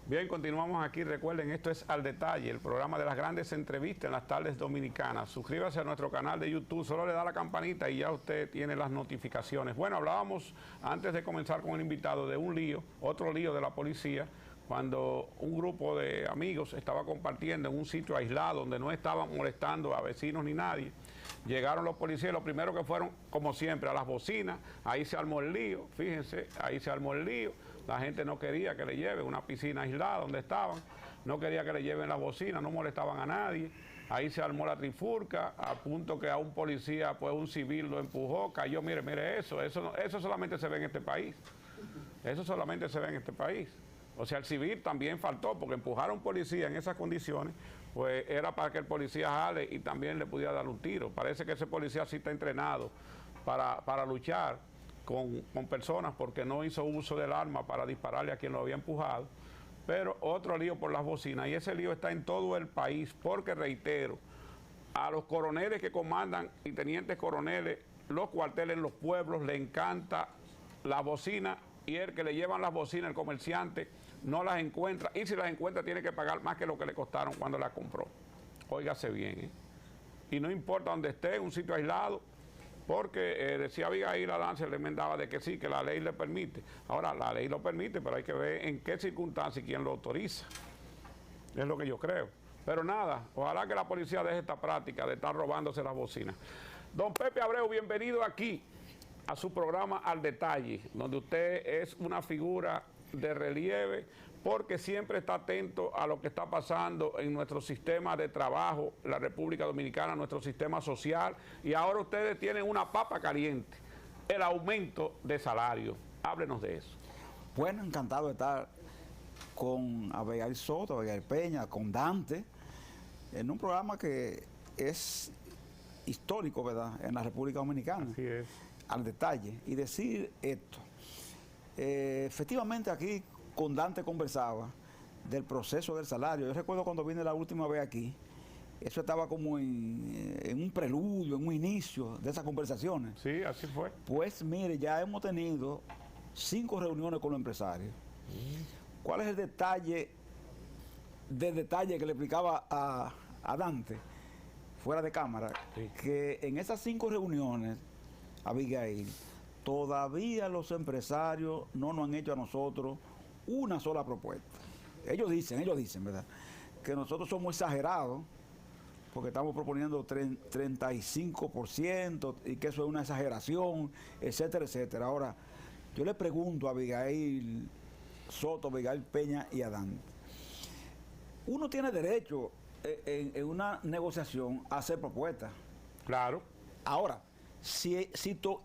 Bien, continuamos aquí. Recuerden, esto es Al Detalle, el programa de las grandes entrevistas en las tardes dominicanas. Suscríbase a nuestro canal de YouTube, solo le da la campanita y ya usted tiene las notificaciones. Bueno, hablábamos antes de comenzar con el invitado de un lío, otro lío de la policía, cuando un grupo de amigos estaba compartiendo en un sitio aislado donde no estaban molestando a vecinos ni nadie. Llegaron los policías, lo primero que fueron, como siempre, a las bocinas. Ahí se armó el lío, fíjense, ahí se armó el lío. La gente no quería que le lleven una piscina aislada donde estaban, no quería que le lleven la bocina, no molestaban a nadie. Ahí se armó la trifulca, a punto que a un policía, pues un civil lo empujó, cayó. Mire eso solamente se ve en este país. Eso solamente se ve en este país. O sea, el civil también faltó, porque empujar a un policía en esas condiciones, pues era para que el policía jale y también le pudiera dar un tiro. Parece que ese policía sí está entrenado para luchar con personas, porque no hizo uso del arma para dispararle a quien lo había empujado. Pero otro lío por las bocinas, y ese lío está en todo el país, porque reitero, a los coroneles que comandan y tenientes coroneles los cuarteles en los pueblos le encanta la bocina, y el que le llevan las bocinas, el comerciante, no las encuentra, y si las encuentra tiene que pagar más que lo que le costaron cuando las compró. Óigase bien, ¿eh? Y no importa donde esté, en un sitio aislado, porque decía Abigail Adán, se le enmendaba de que sí, que la ley le permite. Ahora, la ley lo permite, pero hay que ver en qué circunstancias y quién lo autoriza. Es lo que yo creo. Pero nada, ojalá que la policía deje esta práctica de estar robándose las bocinas. Don Pepe Abreu, bienvenido aquí a su programa Al Detalle, donde usted es una figura de relieve, porque siempre está atento a lo que está pasando en nuestro sistema de trabajo, la República Dominicana, nuestro sistema social, y ahora ustedes tienen una papa caliente, el aumento de salario. Háblenos de eso. Bueno, encantado de estar con Abigail Soto, Abigail Peña, con Dante, en un programa que es histórico, ¿verdad?, en la República Dominicana. Así es. Al detalle, y decir esto. Efectivamente aquí con Dante conversaba del proceso del salario. Yo recuerdo cuando vine la última vez aquí, eso estaba como en un preludio, en un inicio de esas conversaciones. Sí, así fue. Pues mire, ya hemos tenido 5 reuniones con los empresarios. ¿Cuál es el detalle que le explicaba a Dante fuera de cámara? Sí. Que en esas 5 reuniones, Abigail, todavía los empresarios no nos han hecho a nosotros una sola propuesta. Ellos dicen, ¿verdad?, que nosotros somos exagerados porque estamos proponiendo 35% y que eso es una exageración, etcétera, etcétera. Ahora, yo le pregunto a Abigail Soto, Abigail Peña y a Dante, uno tiene derecho en una negociación a hacer propuestas. Claro. Ahora, si tu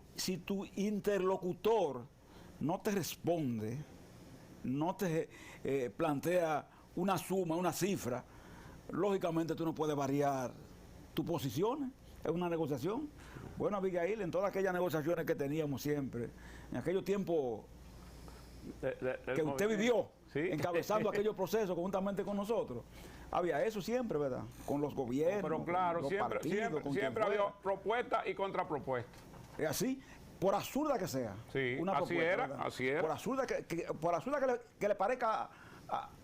interlocutor no te responde, no te plantea una suma, una cifra, lógicamente tú no puedes variar tus posiciones. Es una negociación. Bueno, Abigail, en todas aquellas negociaciones que teníamos siempre, en aquellos tiempos que usted vivió, ¿sí?, encabezando aquellos procesos conjuntamente con nosotros, había eso siempre, ¿verdad?, con los gobiernos, pero claro, los siempre, partidos, siempre había propuesta y contrapropuesta. Es así, por absurda que sea. Sí, una así era, ¿verdad?, así era. Por absurda que le parezca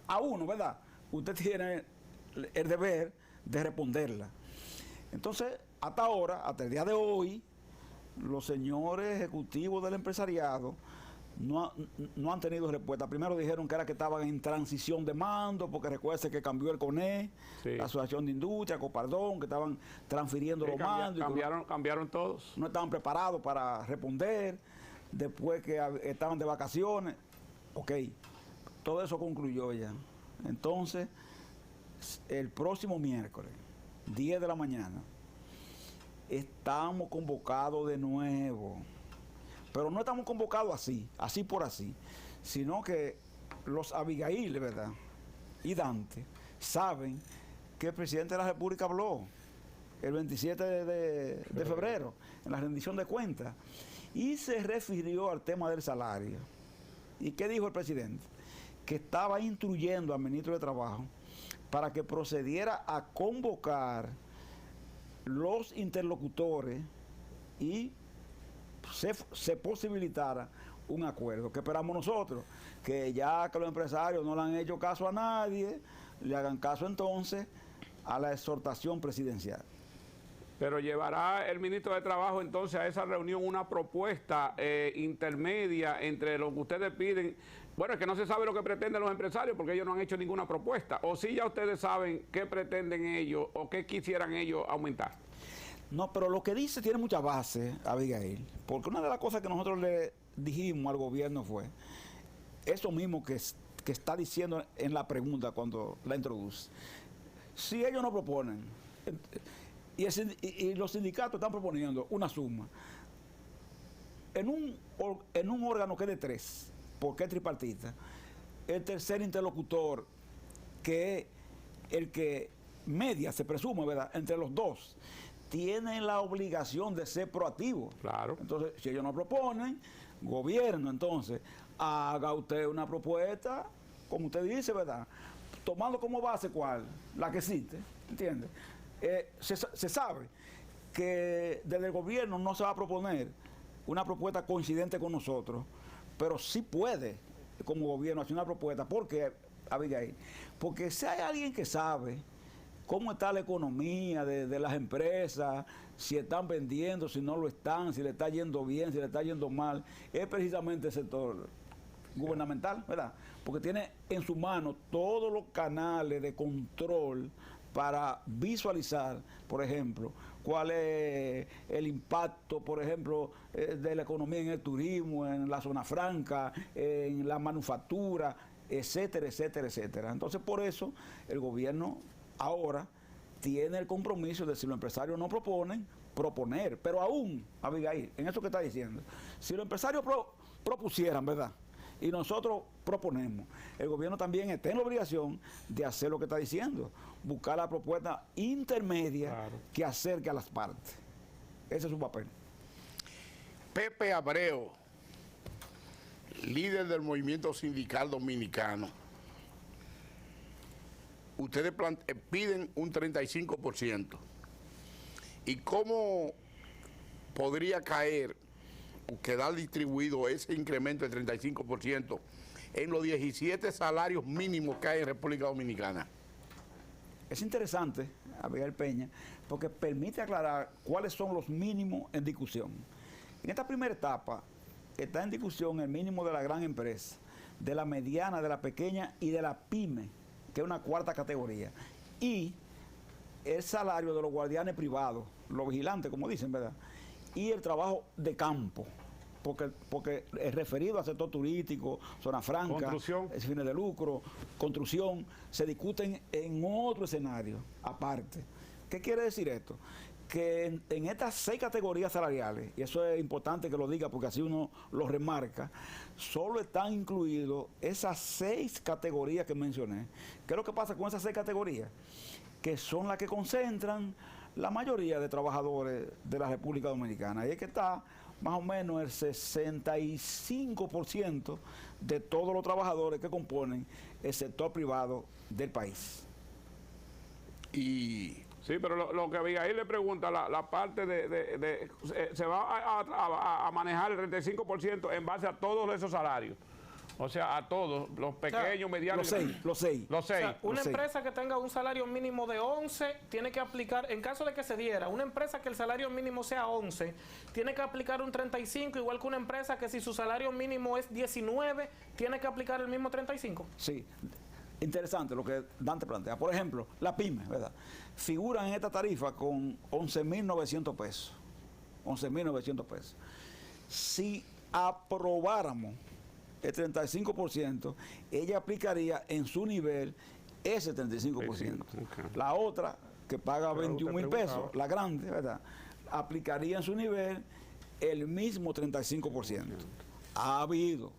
a uno, ¿verdad?, usted tiene el deber de responderla. Entonces, hasta ahora, hasta el día de hoy, los señores ejecutivos del empresariado no han tenido respuesta. Primero dijeron que era que estaban en transición de mando, porque recuerde que cambió el CONE, sí, la Asociación de Industria, Copardón, que estaban transfiriendo los mandos. Cambiaron todos. No estaban preparados para responder, después que estaban de vacaciones. Ok, todo eso concluyó ya. Entonces, el próximo miércoles, 10 de la mañana, estamos convocados de nuevo. Pero no estamos convocados así por así, sino que los Abigail, ¿verdad?, y Dante saben que el presidente de la República habló el 27 de febrero en la rendición de cuentas y se refirió al tema del salario. ¿Y qué dijo el presidente? Que estaba instruyendo al ministro de Trabajo para que procediera a convocar los interlocutores y se posibilitara un acuerdo. ¿Qué esperamos nosotros? Que ya que los empresarios no le han hecho caso a nadie, le hagan caso entonces a la exhortación presidencial. Pero llevará el ministro de Trabajo entonces a esa reunión una propuesta intermedia entre lo que ustedes piden. Bueno, es que no se sabe lo que pretenden los empresarios porque ellos no han hecho ninguna propuesta. O si ya ustedes saben qué pretenden ellos o qué quisieran ellos aumentar. No, pero lo que dice tiene mucha base, Abigail, porque una de las cosas que nosotros le dijimos al gobierno fue eso mismo que está diciendo en la pregunta cuando la introduce. Si ellos no proponen, y los sindicatos están proponiendo una suma, en un órgano que es de 3, porque es tripartita, el tercer interlocutor, que es el que media, se presume, ¿verdad?, entre los dos, tienen la obligación de ser proactivos. Claro. Entonces, si ellos no proponen, gobierno, entonces, haga usted una propuesta, como usted dice, ¿verdad?, tomando como base ¿cuál? La que existe, ¿entiende? Se sabe que desde el gobierno no se va a proponer una propuesta coincidente con nosotros, pero sí puede, como gobierno, hacer una propuesta. ¿Por qué, Abigail? Porque si hay alguien que sabe cómo está la economía de las empresas, si están vendiendo, si no lo están, si le está yendo bien, si le está yendo mal, es precisamente el sector gubernamental, ¿verdad? Porque tiene en su mano todos los canales de control para visualizar, por ejemplo, cuál es el impacto, por ejemplo, de la economía en el turismo, en la zona franca, en la manufactura, etcétera, etcétera, etcétera. Entonces, por eso, el gobierno ahora tiene el compromiso de, si los empresarios no proponen, proponer. Pero aún, Abigail, en eso que está diciendo, si los empresarios propusieran, ¿verdad?, y nosotros proponemos, el gobierno también está en la obligación de hacer lo que está diciendo, buscar la propuesta intermedia, claro, que acerque a las partes. Ese es su papel. Pepe Abreu, líder del movimiento sindical dominicano. Ustedes piden un 35%. ¿Y cómo podría caer o quedar distribuido ese incremento del 35% en los 17 salarios mínimos que hay en República Dominicana? Es interesante, Abigail Peña, porque permite aclarar cuáles son los mínimos en discusión. En esta primera etapa está en discusión el mínimo de la gran empresa, de la mediana, de la pequeña y de la pyme, que es una cuarta categoría, y el salario de los guardianes privados, los vigilantes, como dicen, ¿verdad?, y el trabajo de campo, porque es referido al sector turístico, zona franca, construcción, fines de lucro, construcción, se discuten en otro escenario aparte. ¿Qué quiere decir esto? Que en estas 6 categorías salariales, y eso es importante que lo diga porque así uno lo remarca, solo están incluidos esas 6 categorías que mencioné. ¿Qué es lo que pasa con esas 6 categorías? Que son las que concentran la mayoría de trabajadores de la República Dominicana. Y es que está más o menos el 65% de todos los trabajadores que componen el sector privado del país. Y sí, pero lo que Abigail le pregunta, la parte se va a manejar el 35% en base a todos esos salarios. O sea, a todos, los pequeños, medianos. Los seis. O sea, una empresa que tenga un salario mínimo de 11 tiene que aplicar, en caso de que se diera, una empresa que el salario mínimo sea 11, tiene que aplicar un 35, igual que una empresa que si su salario mínimo es 19, tiene que aplicar el mismo 35. Sí, interesante lo que Dante plantea. Por ejemplo, la pyme, ¿verdad?, figura en esta tarifa con 11.900 pesos. 11.900 pesos. Si aprobáramos el 35%, ella aplicaría en su nivel ese 35%. Okay. La otra, que paga 21.000 pesos, la grande, ¿verdad?, aplicaría en su nivel el mismo 35%. Ha habido,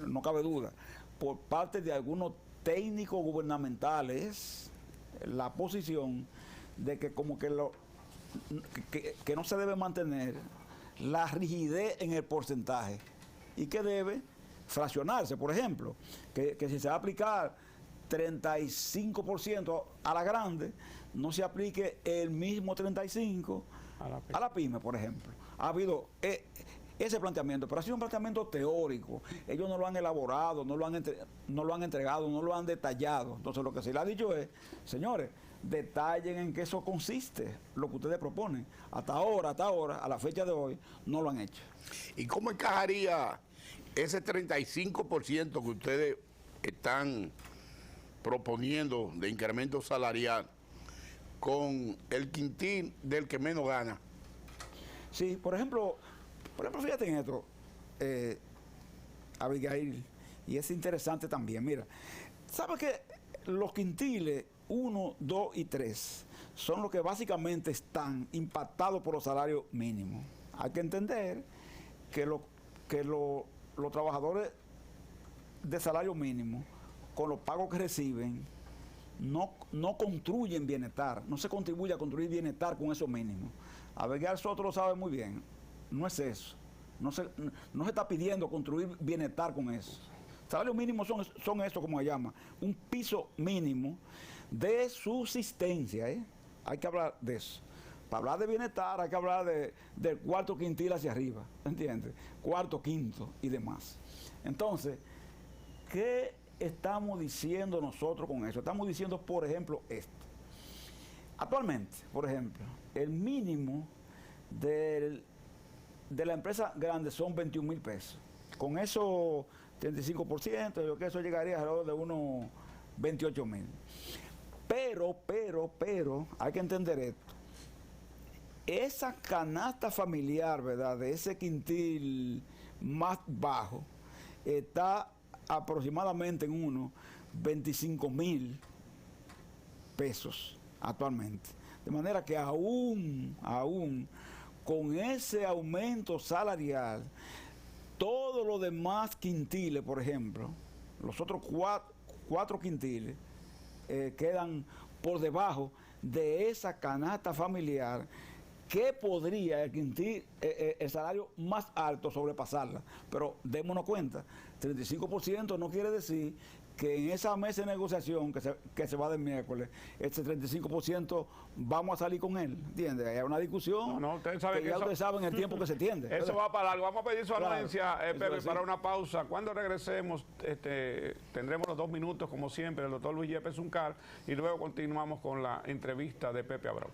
no cabe duda, por parte de algunos técnicos gubernamentales, la posición de que como que no se debe mantener la rigidez en el porcentaje y que debe fraccionarse. Por ejemplo, que si se va a aplicar 35% a la grande, no se aplique el mismo 35% a la pyme, por ejemplo. Ha habido ese planteamiento, pero ha sido un planteamiento teórico. Ellos no lo han elaborado, no lo han entregado, no lo han detallado. Entonces lo que se le ha dicho es, señores, detallen en qué eso consiste, lo que ustedes proponen. Hasta ahora, a la fecha de hoy, no lo han hecho. ¿Y cómo encajaría ese 35% que ustedes están proponiendo de incremento salarial con el quintil del que menos gana? Sí, por ejemplo, fíjate en esto, Abigail, y es interesante también. Mira, ¿sabes que los quintiles 1, 2 y 3 son los que básicamente están impactados por los salarios mínimos? Hay que entender que los trabajadores de salario mínimo, con los pagos que reciben, no construyen bienestar, no se contribuye a construir bienestar con esos mínimos. Abigail Soto lo sabe muy bien, no es eso. No se está pidiendo construir bienestar con eso. Salarios mínimos son eso, como se llama, un piso mínimo de subsistencia. Hay que hablar de eso. Para hablar de bienestar hay que hablar del cuarto quintil hacia arriba, ¿entiendes? Cuarto, quinto y demás. Entonces, ¿qué estamos diciendo nosotros con eso? Estamos diciendo, por ejemplo, esto. Actualmente, por ejemplo, el mínimo de la empresa grande son 21,000 pesos. Con eso, 35%, yo creo que eso llegaría alrededor de unos 28,000. Pero, hay que entender esto. Esa canasta familiar, ¿verdad?, de ese quintil más bajo, está aproximadamente en unos 25,000 pesos actualmente. De manera que aún con ese aumento salarial, todos los demás quintiles, por ejemplo, los otros cuatro quintiles, quedan por debajo de esa canasta familiar que podría el salario más alto sobrepasarla. Pero démonos cuenta, 35% no quiere decir que en esa mesa de negociación que se va del miércoles, ese 35% vamos a salir con él, ¿entiendes? Hay una discusión ustedes saben que ya ustedes saben el tiempo que se tiende. Eso va para algo. Vamos a pedir su anuencia, Pepe, sí, para una pausa. Cuando regresemos, tendremos los 2 minutos, como siempre, el doctor Luis Yepes Uncar, y luego continuamos con la entrevista de Pepe Abreu.